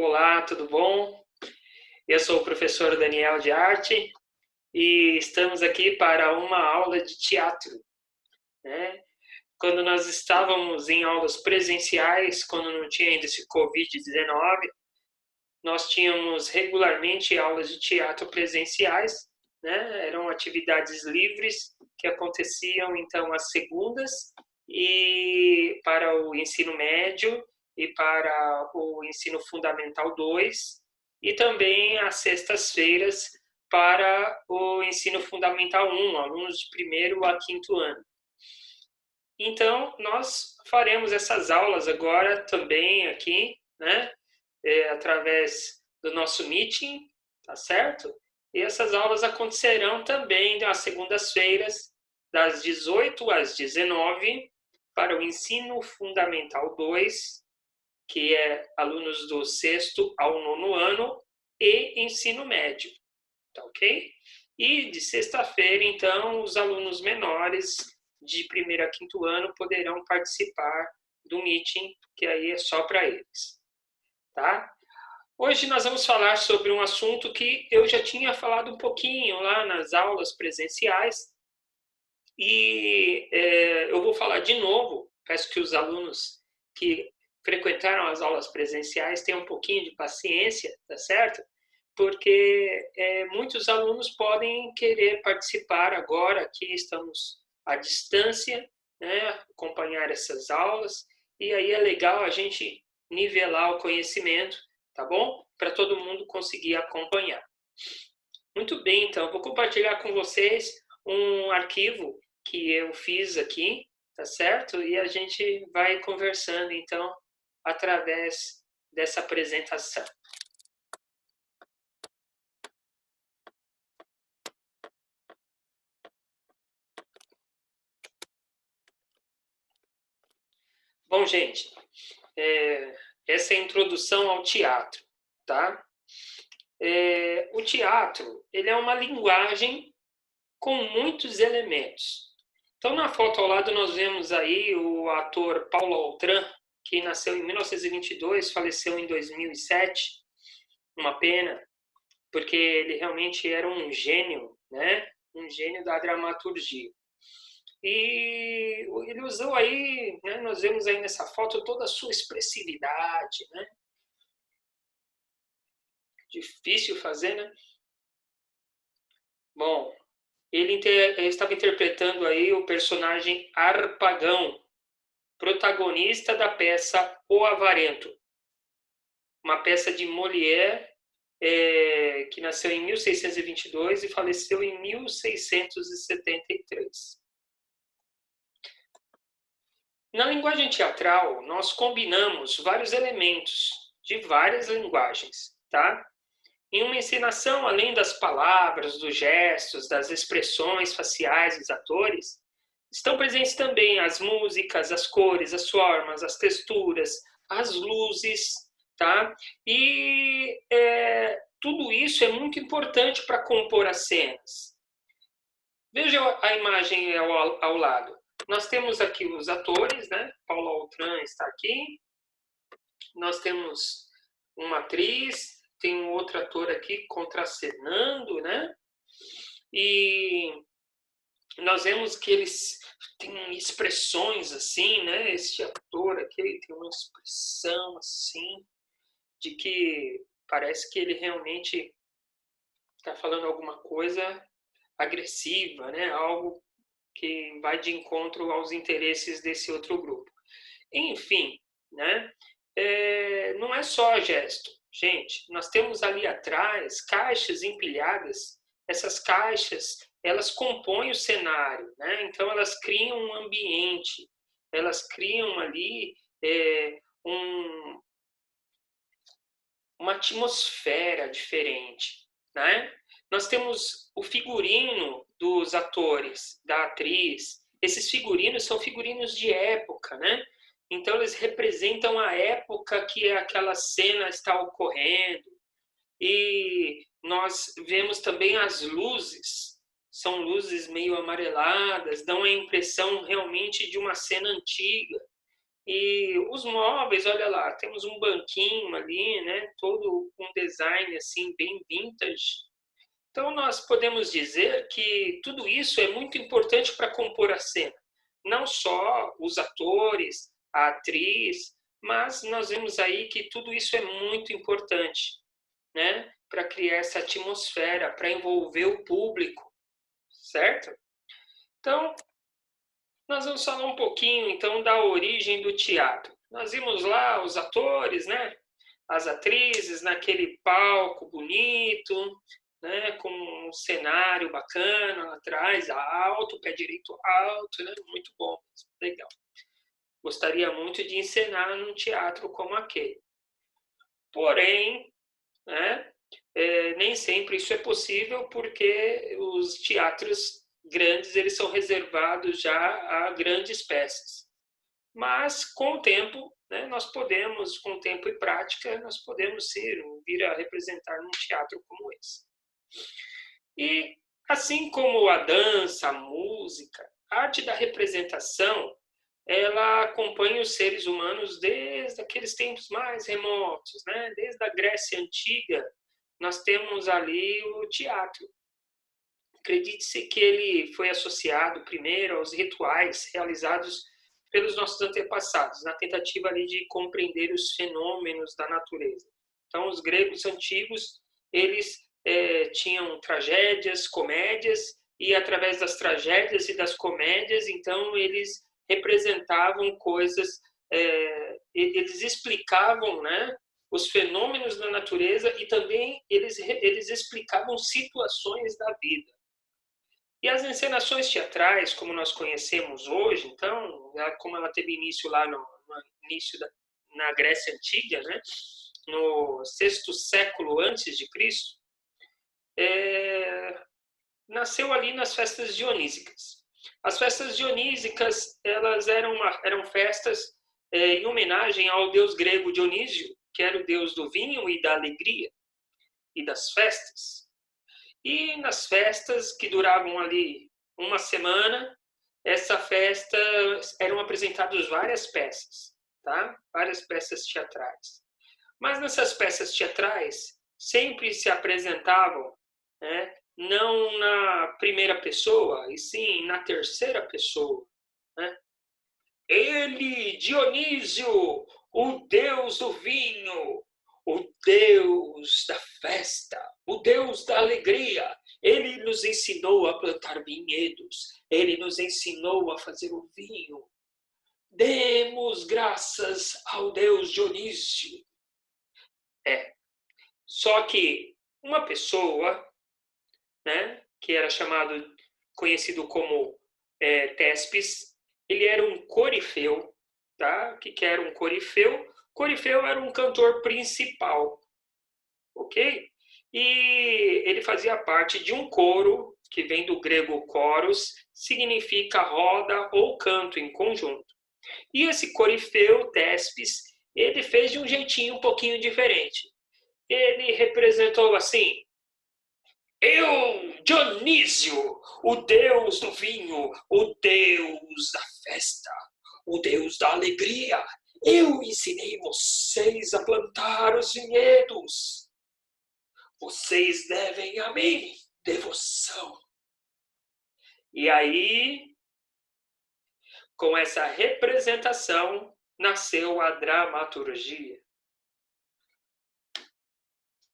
Olá, tudo bom? Eu sou o professor Daniel de Arte e estamos aqui para uma aula de teatro, né? Quando nós estávamos em aulas presenciais, quando não tinha ainda esse Covid-19, nós tínhamos regularmente aulas de teatro presenciais, né? Eram atividades livres que aconteciam então às segundas e para o ensino médio e para o ensino fundamental 2 e também às sextas-feiras para o ensino fundamental 1, alunos de primeiro a quinto ano. Então, nós faremos essas aulas agora também aqui, né? Através do nosso meeting, tá certo? E essas aulas acontecerão também às segundas-feiras, das 18 às 19, para o ensino fundamental 2, que é alunos do sexto ao nono ano, e ensino médio, tá ok? E de sexta-feira, então, os alunos menores de primeiro a quinto ano poderão participar do meeting, que aí é só para eles, tá? Hoje nós vamos falar sobre um assunto que eu já tinha falado um pouquinho lá nas aulas presenciais e eu vou falar de novo. Peço que os alunos que frequentaram as aulas presenciais tenham um pouquinho de paciência, tá certo? Porque muitos alunos podem querer participar agora, que estamos à distância, né, acompanhar essas aulas, e aí é legal a gente nivelar o conhecimento, tá bom? Para todo mundo conseguir acompanhar. Muito bem, então, vou compartilhar com vocês um arquivo que eu fiz aqui, tá certo? E a gente vai conversando, então, através dessa apresentação. Bom, gente, essa é a introdução ao teatro, tá? O teatro, ele é uma linguagem com muitos elementos. Então, na foto ao lado, nós vemos aí o ator Paulo Altran, que nasceu em 1922, faleceu em 2007. Uma pena, porque ele realmente era um gênio, né? Um gênio da dramaturgia. E ele usou aí, né, nós vemos aí nessa foto toda a sua expressividade, né? Difícil fazer, né? Bom, ele estava interpretando aí o personagem Harpagão, protagonista da peça O Avarento, uma peça de Molière, que nasceu em 1622 e faleceu em 1673. Na linguagem teatral, nós combinamos vários elementos de várias linguagens, tá? Em uma encenação, além das palavras, dos gestos, das expressões faciais dos atores, estão presentes também as músicas, as cores, as formas, as texturas, as luzes, tá? E tudo isso é muito importante para compor as cenas. Veja a imagem ao lado. Nós temos aqui os atores, né? Paulo Altran está aqui. Nós temos uma atriz, tem um outro ator aqui contracenando, né? E nós vemos que eles têm expressões assim, né? Este ator aqui ele tem uma expressão assim, de que parece que ele realmente está falando alguma coisa agressiva, né? Algo que vai de encontro aos interesses desse outro grupo. Enfim, né? Não é só gesto. Gente, nós temos ali atrás caixas empilhadas. Essas caixas, elas compõem o cenário, né? Então, elas criam um ambiente, elas criam ali uma atmosfera diferente, né? Nós temos o figurino dos atores, da atriz. Esses figurinos são figurinos de época, né? Então, eles representam a época que aquela cena está ocorrendo. E nós vemos também as luzes. São luzes meio amareladas, dão a impressão realmente de uma cena antiga. E os móveis, olha lá, temos um banquinho ali, né? Todo um design assim bem vintage. Então nós podemos dizer que tudo isso é muito importante para compor a cena. Não só os atores, a atriz, mas nós vemos aí que tudo isso é muito importante, né? Para criar essa atmosfera, para envolver o público, certo? Então, nós vamos falar um pouquinho, então, da origem do teatro. Nós vimos lá os atores, né? As atrizes naquele palco bonito, né? Com um cenário bacana lá atrás, alto, pé direito alto, né? Muito bom, legal. Gostaria muito de encenar num teatro como aquele. Porém, né? Nem sempre isso é possível porque os teatros grandes eles são reservados já a grandes peças. Mas com o tempo, né, nós podemos, com tempo e prática, nós podemos vir a representar num teatro como esse. E assim como a dança, a música, a arte da representação, ela acompanha os seres humanos desde aqueles tempos mais remotos, né? Desde a Grécia Antiga, nós temos ali o teatro. Acredite-se que ele foi associado primeiro aos rituais realizados pelos nossos antepassados, na tentativa ali de compreender os fenômenos da natureza. Então, os gregos antigos, eles tinham tragédias, comédias, e através das tragédias e das comédias, então, eles representavam coisas, eles explicavam, né, os fenômenos da natureza e também eles explicavam situações da vida. E as encenações teatrais, como nós conhecemos hoje, então, como ela teve início lá no início na Grécia Antiga, né, no sexto século antes de Cristo, nasceu ali nas festas dionísicas. As festas dionísicas elas eram festas em homenagem ao deus grego Dionísio, que era o deus do vinho e da alegria e das festas. E nas festas que duravam ali uma semana, essa festa eram apresentadas várias peças, tá? Várias peças teatrais. Mas nessas peças teatrais sempre se apresentavam, né, não na primeira pessoa, e sim na terceira pessoa, né? Ele, Dionísio, o deus do vinho, o deus da festa, o deus da alegria. Ele nos ensinou a plantar vinhedos, ele nos ensinou a fazer o vinho. Demos graças ao deus Dionísio. Só que uma pessoa, né, que era conhecido como Tespes, ele era um corifeu, tá? O que era um corifeu? Corifeu era um cantor principal, ok? E ele fazia parte de um coro, que vem do grego choros, significa roda ou canto em conjunto. E esse corifeu, Tespes, ele fez de um jeitinho um pouquinho diferente. Ele representou assim: eu, Dionísio, o deus do vinho, o deus da festa, o deus da alegria, eu ensinei vocês a plantar os vinhedos. Vocês devem a mim devoção. E aí, com essa representação, nasceu a dramaturgia.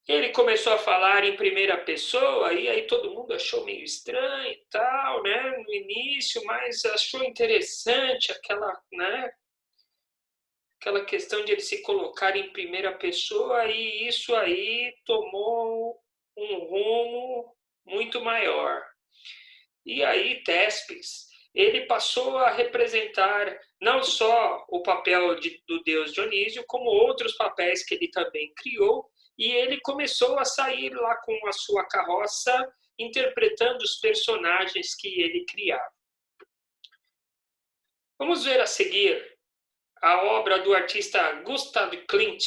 Ele começou a falar em primeira pessoa e aí todo mundo achou meio estranho e tal, né, no início, mas achou interessante né, aquela questão de ele se colocar em primeira pessoa e isso aí tomou um rumo muito maior. E aí Tespes, ele passou a representar não só o papel do deus Dionísio, como outros papéis que ele também criou, e ele começou a sair lá com a sua carroça, interpretando os personagens que ele criava. Vamos ver a seguir a obra do artista Gustav Klimt.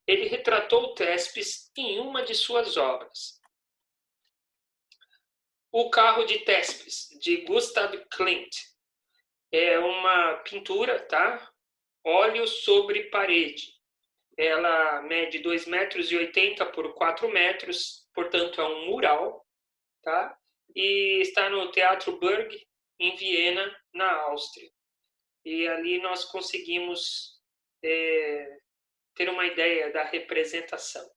Ele retratou Tespes em uma de suas obras. O Carro de Tespes, de Gustav Klimt. É uma pintura, tá? óleo sobre parede. Ela mede 2,80 m por 4 metros, portanto é um mural, tá? E está no Teatro Burg, em Viena, na Áustria. E ali nós conseguimos ter uma ideia da representação.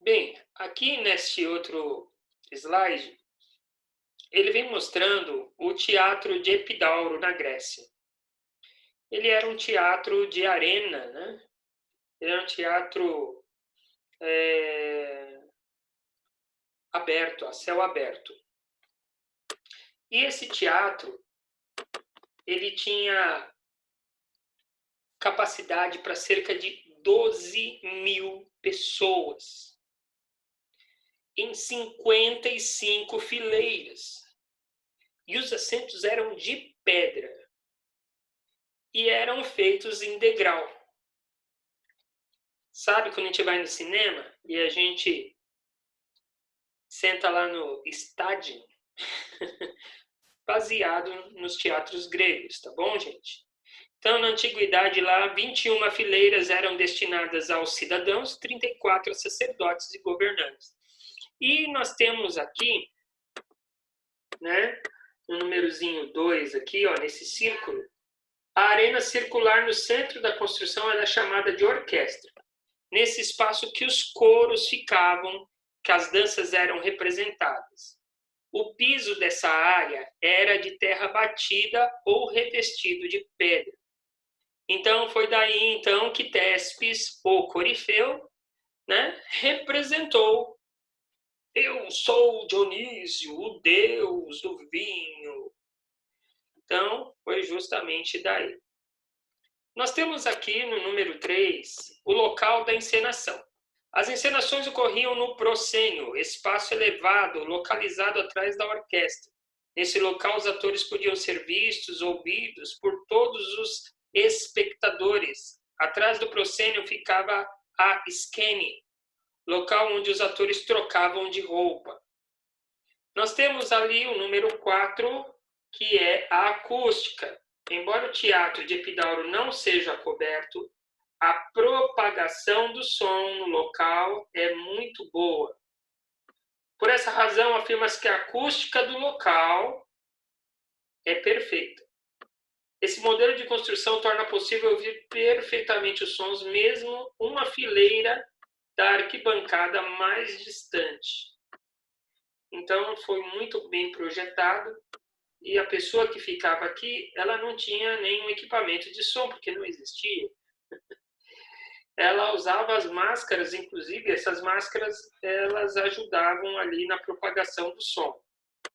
Bem, aqui neste outro slide, ele vem mostrando o teatro de Epidauro, na Grécia. Ele era um teatro de arena, né? Ele era um teatro aberto, a céu aberto. E esse teatro, ele tinha capacidade para cerca de 12.000 pessoas, em 55 fileiras. E os assentos eram de pedra e eram feitos em degrau. Sabe quando a gente vai no cinema e a gente senta lá no estádio? Baseado nos teatros gregos, tá bom, gente? Então, na antiguidade lá, 21 fileiras eram destinadas aos cidadãos, 34 a sacerdotes e governantes. E nós temos aqui, né, no númerozinho 2 aqui, ó, nesse círculo, a arena circular no centro da construção era chamada de orquestra. Nesse espaço que os coros ficavam, que as danças eram representadas. O piso dessa área era de terra batida ou revestido de pedra. Então, foi daí então que Téspis, o Corifeu, né, representou: eu sou Dionísio, o deus do vinho. Então, foi justamente daí. Nós temos aqui no número 3 o local da encenação. As encenações ocorriam no proscênio, espaço elevado, localizado atrás da orquestra. Nesse local, os atores podiam ser vistos, ouvidos por todos os espectadores. Atrás do proscênio ficava a skene, local onde os atores trocavam de roupa. Nós temos ali o número 4, que é a acústica. Embora o teatro de Epidauro não seja coberto, a propagação do som no local é muito boa. Por essa razão, afirma-se que a acústica do local é perfeita. Esse modelo de construção torna possível ouvir perfeitamente os sons, mesmo uma fileira da arquibancada mais distante. Então, foi muito bem projetado. E a pessoa que ficava aqui, ela não tinha nenhum equipamento de som, porque não existia. Ela usava as máscaras, inclusive essas máscaras, elas ajudavam ali na propagação do som,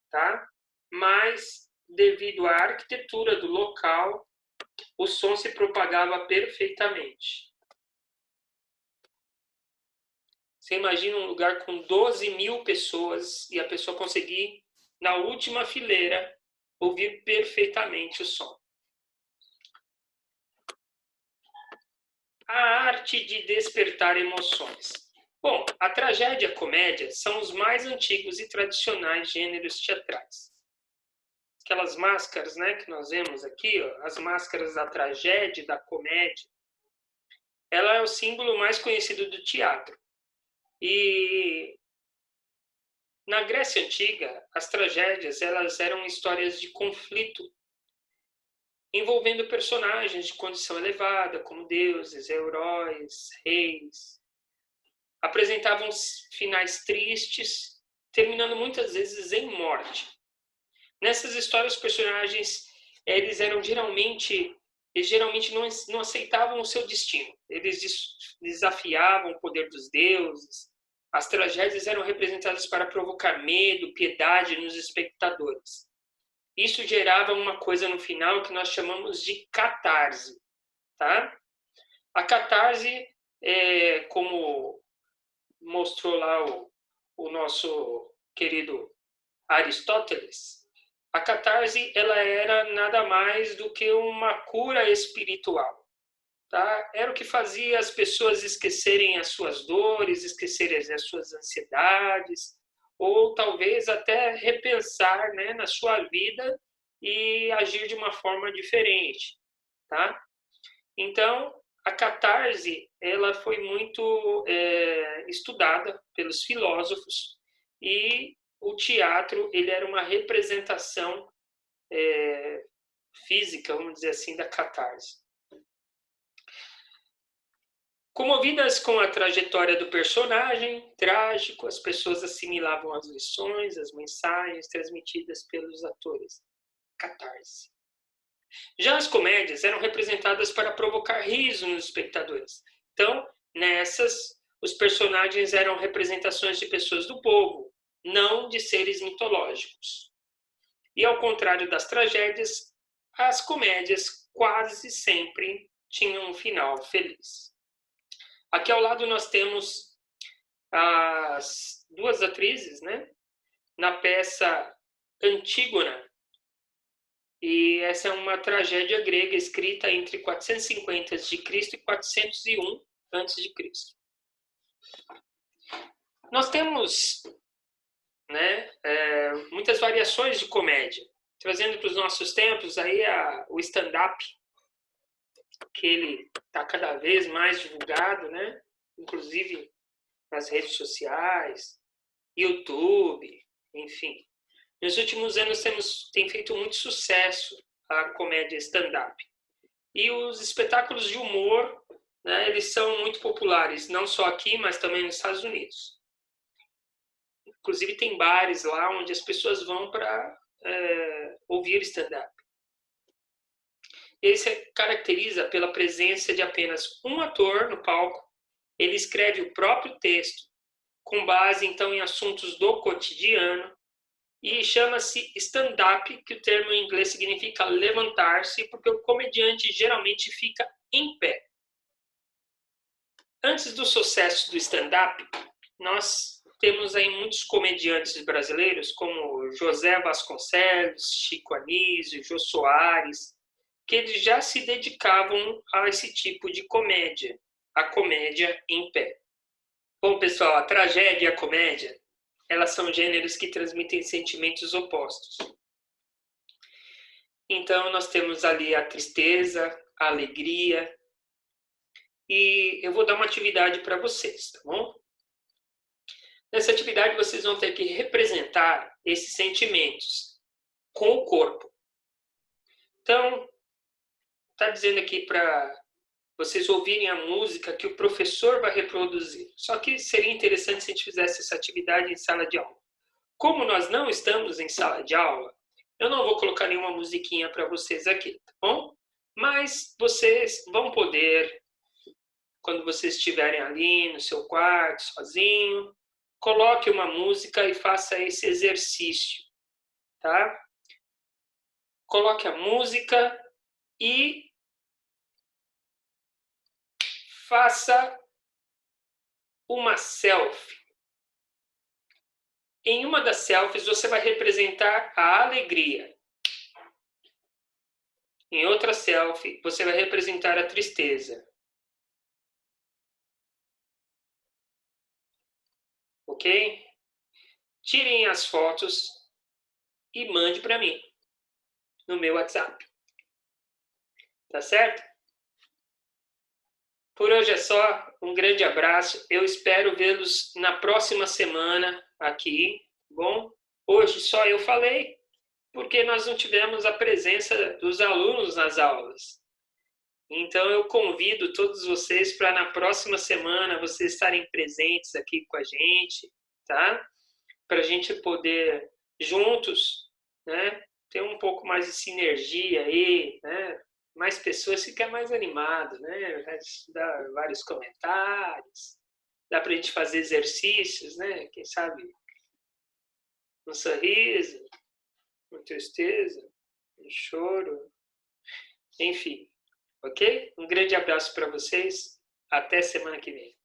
tá? Mas, devido à arquitetura do local, o som se propagava perfeitamente. Você imagina um lugar com 12.000 pessoas e a pessoa conseguir, na última fileira, ouvir perfeitamente o som. A arte de despertar emoções. Bom, a tragédia e a comédia são os mais antigos e tradicionais gêneros teatrais. Aquelas máscaras, né, que nós vemos aqui, ó, as máscaras da tragédia e da comédia, ela é o símbolo mais conhecido do teatro. E na Grécia Antiga, as tragédias elas eram histórias de conflito, envolvendo personagens de condição elevada, como deuses, heróis, reis. Apresentavam finais tristes, terminando muitas vezes em morte. Nessas histórias, os personagens eles geralmente não aceitavam o seu destino. Eles desafiavam o poder dos deuses. As tragédias eram representadas para provocar medo, piedade nos espectadores. Isso gerava uma coisa no final que nós chamamos de catarse, tá? A catarse, como mostrou lá o nosso querido Aristóteles, a catarse ela era nada mais do que uma cura espiritual. Tá? Era o que fazia as pessoas esquecerem as suas dores, esquecerem as suas ansiedades, ou talvez até repensar, né, na sua vida e agir de uma forma diferente, tá? Então, a catarse, ela foi muito estudada pelos filósofos, e o teatro, ele era uma representação física, vamos dizer assim, da catarse. Comovidas com a trajetória do personagem trágico, as pessoas assimilavam as lições, as mensagens transmitidas pelos atores. Catarse. Já as comédias eram representadas para provocar riso nos espectadores. Então, nessas, os personagens eram representações de pessoas do povo, não de seres mitológicos. E ao contrário das tragédias, as comédias quase sempre tinham um final feliz. Aqui ao lado nós temos as duas atrizes, né? Na peça Antígona. E essa é uma tragédia grega escrita entre 450 a.C. e 401 a.C. Nós temos, né, muitas variações de comédia. Trazendo para os nossos tempos aí o stand-up, que ele está cada vez mais divulgado, né? Inclusive nas redes sociais, YouTube, enfim. Nos últimos anos tem feito muito sucesso a comédia stand-up. E os espetáculos de humor, né, eles são muito populares, não só aqui, mas também nos Estados Unidos. Inclusive tem bares lá onde as pessoas vão para ouvir stand-up. Ele se caracteriza pela presença de apenas um ator no palco. Ele escreve o próprio texto, com base então em assuntos do cotidiano, e chama-se stand-up, que o termo em inglês significa levantar-se, porque o comediante geralmente fica em pé. Antes do sucesso do stand-up, nós temos aí muitos comediantes brasileiros, como José Vasconcelos, Chico Anísio, Jô Soares, que eles já se dedicavam a esse tipo de comédia, a comédia em pé. Bom, pessoal, a tragédia e a comédia, elas são gêneros que transmitem sentimentos opostos. Então, nós temos ali a tristeza, a alegria, e eu vou dar uma atividade para vocês, tá bom? Nessa atividade, vocês vão ter que representar esses sentimentos com o corpo. Então, está dizendo aqui para vocês ouvirem a música que o professor vai reproduzir. Só que seria interessante se a gente fizesse essa atividade em sala de aula. Como nós não estamos em sala de aula, eu não vou colocar nenhuma musiquinha para vocês aqui, tá bom? Mas vocês vão poder, quando vocês estiverem ali no seu quarto, sozinho, coloque uma música e faça esse exercício, tá? Coloque a música e faça uma selfie. Em uma das selfies, você vai representar a alegria. Em outra selfie, você vai representar a tristeza. Ok? Tirem as fotos e mande para mim no meu WhatsApp. Tá certo? Por hoje é só. Um grande abraço. Eu espero vê-los na próxima semana aqui. Bom? Hoje só eu falei, porque nós não tivemos a presença dos alunos nas aulas. Então eu convido todos vocês para na próxima semana vocês estarem presentes aqui com a gente, tá? Para a gente poder juntos, né, ter um pouco mais de sinergia aí, né? Mais pessoas, fica mais animado, né? Dá vários comentários, dá para a gente fazer exercícios, né? Quem sabe um sorriso, uma tristeza, um choro, enfim, ok? Um grande abraço para vocês, até semana que vem.